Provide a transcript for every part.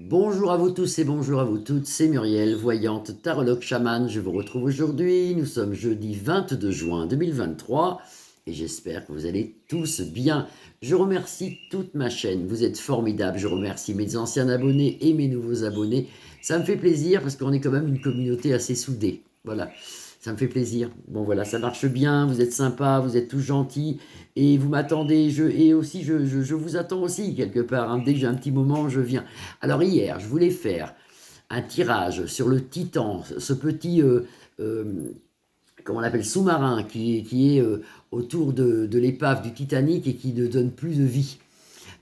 Bonjour à vous tous et bonjour à vous toutes, c'est Muriel, voyante, tarologue chamane. Je vous retrouve aujourd'hui, nous sommes jeudi 22 juin 2023 et j'espère que vous allez tous bien. Je remercie toute ma chaîne, vous êtes formidables, je remercie mes anciens abonnés et mes nouveaux abonnés. Ça me fait plaisir parce qu'on est quand même une communauté assez soudée, voilà. Ça me fait plaisir. Bon voilà, ça marche bien, vous êtes sympas, vous êtes tous gentils et vous m'attendez. Et aussi, je vous attends aussi quelque part, hein. Dès que j'ai un petit moment, je viens. Alors hier, je voulais faire un tirage sur le Titan, ce petit, comment on appelle, sous-marin qui est autour de l'épave du Titanic et qui ne donne plus de vie.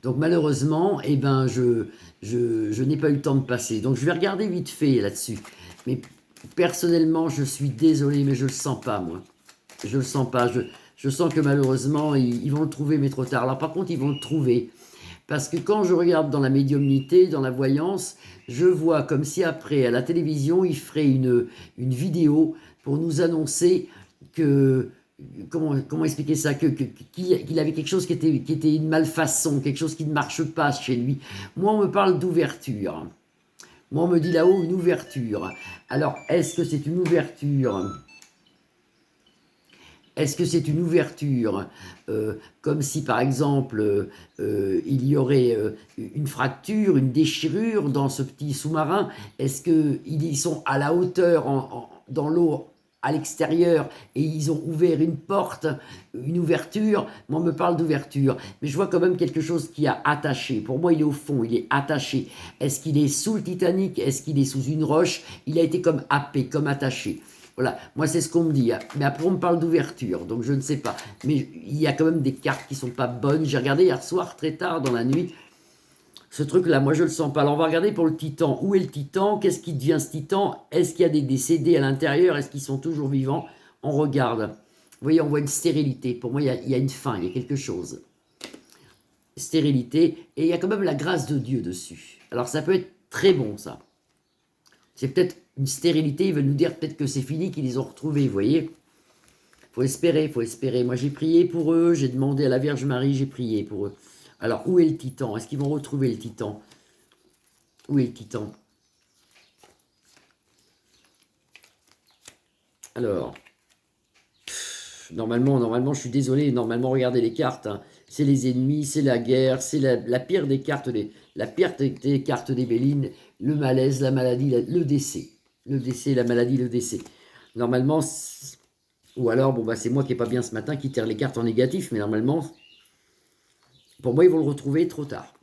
Donc malheureusement, eh ben, je n'ai pas eu le temps de passer. Donc je vais regarder vite fait là-dessus. Mais personnellement, je suis désolé, mais je ne le sens pas, moi. Je le sens pas. Je sens que malheureusement, ils vont le trouver, mais trop tard. Alors par contre, ils vont le trouver. Parce que quand je regarde dans la médiumnité, dans la voyance, je vois comme si après, à la télévision, il ferait une vidéo pour nous annoncer que, comment expliquer ça, qu'il avait quelque chose qui était une malfaçon, quelque chose qui ne marche pas chez lui. Moi, on me parle d'ouverture. Moi, on me dit là-haut une ouverture. Alors, est-ce que c'est une ouverture? Est-ce que c'est une ouverture comme si par exemple il y aurait une fracture, une déchirure dans ce petit sous-marin? Est-ce qu'ils sont à la hauteur dans l'eau à l'extérieur et ils ont ouvert une porte, une ouverture? Moi, on me parle d'ouverture, mais je vois quand même quelque chose qui a attaché. Pour moi, il est au fond, il est attaché. Est-ce qu'il est sous le Titanic? Est-ce qu'il est sous une roche? Il a été comme happé, comme attaché. Voilà, moi c'est ce qu'on me dit, hein. Mais après on me parle d'ouverture, donc je ne sais pas. Mais il y a quand même des cartes qui sont pas bonnes. J'ai regardé hier soir très tard dans la nuit, ce truc-là, moi je le sens pas. Alors on va regarder pour le Titan. Où est le Titan? Qu'est-ce qui devient ce Titan? Est-ce qu'il y a des décédés à l'intérieur? Est-ce qu'ils sont toujours vivants? On regarde. Vous voyez, on voit une stérilité. Pour moi, il y a une fin, il y a quelque chose. Stérilité, et il y a quand même la grâce de Dieu dessus. Alors ça peut être très bon, ça. C'est peut-être une stérilité, ils veulent nous dire peut-être que c'est fini, qu'ils les ont retrouvés, vous voyez. Faut espérer, faut espérer. Moi, j'ai prié pour eux, j'ai demandé à la Vierge Marie, j'ai prié pour eux. Alors, où est le Titan? Est-ce qu'ils vont retrouver le Titan? Où est le Titan? Alors, normalement, je suis désolé, normalement, regardez les cartes, hein. C'est les ennemis, c'est la guerre, c'est la pire des cartes, la pire des cartes des Bélines, le malaise, la maladie, le décès. Le décès, la maladie, le décès. Normalement, ou alors, bon, bah, c'est moi qui n'ai pas bien ce matin qui tire les cartes en négatif, mais normalement, pour moi, ils vont le retrouver trop tard.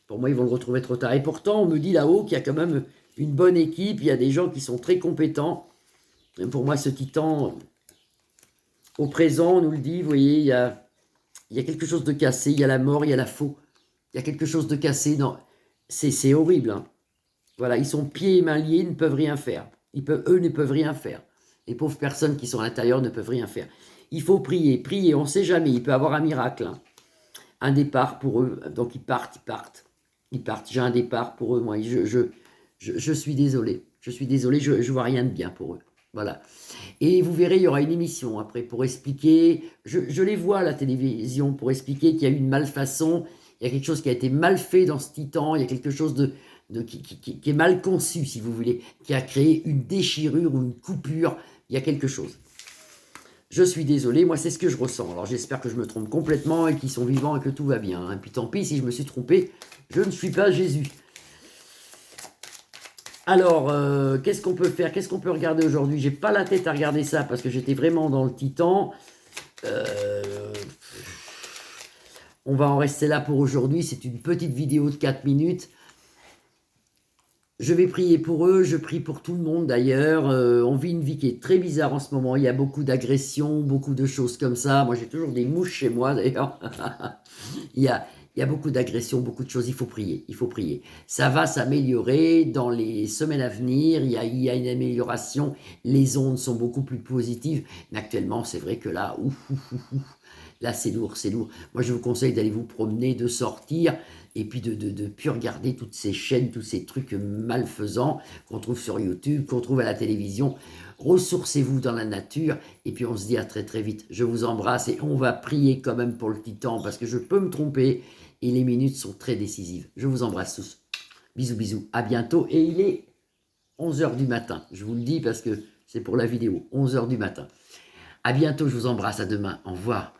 Pour moi, ils vont le retrouver trop tard. Et pourtant, on me dit là-haut qu'il y a quand même une bonne équipe, il y a des gens qui sont très compétents. Et pour moi, ce titan, au présent, on nous le dit, vous voyez, il y a quelque chose de cassé, il y a la mort, il y a la faux. Il y a quelque chose de cassé. C'est horrible, hein. Voilà, ils sont pieds et mains liés, ils ne peuvent rien faire. Eux ne peuvent rien faire. Les pauvres personnes qui sont à l'intérieur ne peuvent rien faire. Il faut prier, prier, on ne sait jamais, il peut y avoir un miracle, hein. Un départ pour eux, donc ils partent, ils partent. Ils partent, j'ai un départ pour eux, moi, je suis désolé. Je suis désolé, je ne vois rien de bien pour eux. Voilà. Et vous verrez, il y aura une émission après pour expliquer, je les vois à la télévision, pour expliquer qu'il y a eu une malfaçon, il y a quelque chose qui a été mal fait dans ce titan, il y a quelque chose qui est mal conçu, si vous voulez, qui a créé une déchirure ou une coupure, il y a quelque chose. Je suis désolé, moi c'est ce que je ressens. Alors j'espère que je me trompe complètement et qu'ils sont vivants et que tout va bien, hein. Et puis tant pis si je me suis trompé, je ne suis pas Jésus. Alors, qu'est-ce qu'on peut faire? Qu'est-ce qu'on peut regarder aujourd'hui? J'ai pas la tête à regarder ça parce que j'étais vraiment dans le Titan. Euh, on va en rester là pour aujourd'hui. C'est une petite vidéo de 4 minutes. Je vais prier pour eux, je prie pour tout le monde d'ailleurs. On vit une vie qui est très bizarre en ce moment. Il y a beaucoup d'agressions, beaucoup de choses comme ça. Moi, j'ai toujours des mouches chez moi d'ailleurs. il y a, il y a beaucoup d'agressions, beaucoup de choses. Il faut prier, il faut prier. Ça va s'améliorer dans les semaines à venir. Il y a une amélioration. Les ondes sont beaucoup plus positives. Mais actuellement, c'est vrai que là, ouf, ouf, ouf, ouf. Là, c'est lourd, c'est lourd. Moi, je vous conseille d'aller vous promener, de sortir, et puis de plus regarder toutes ces chaînes, tous ces trucs malfaisants qu'on trouve sur YouTube, qu'on trouve à la télévision. Ressourcez-vous dans la nature, et puis on se dit à très très vite. Je vous embrasse, et on va prier quand même pour le Titan, parce que je peux me tromper, et les minutes sont très décisives. Je vous embrasse tous. Bisous, bisous, à bientôt. Et il est 11 h du matin. Je vous le dis parce que c'est pour la vidéo, 11 h du matin. À bientôt, je vous embrasse, à demain. Au revoir.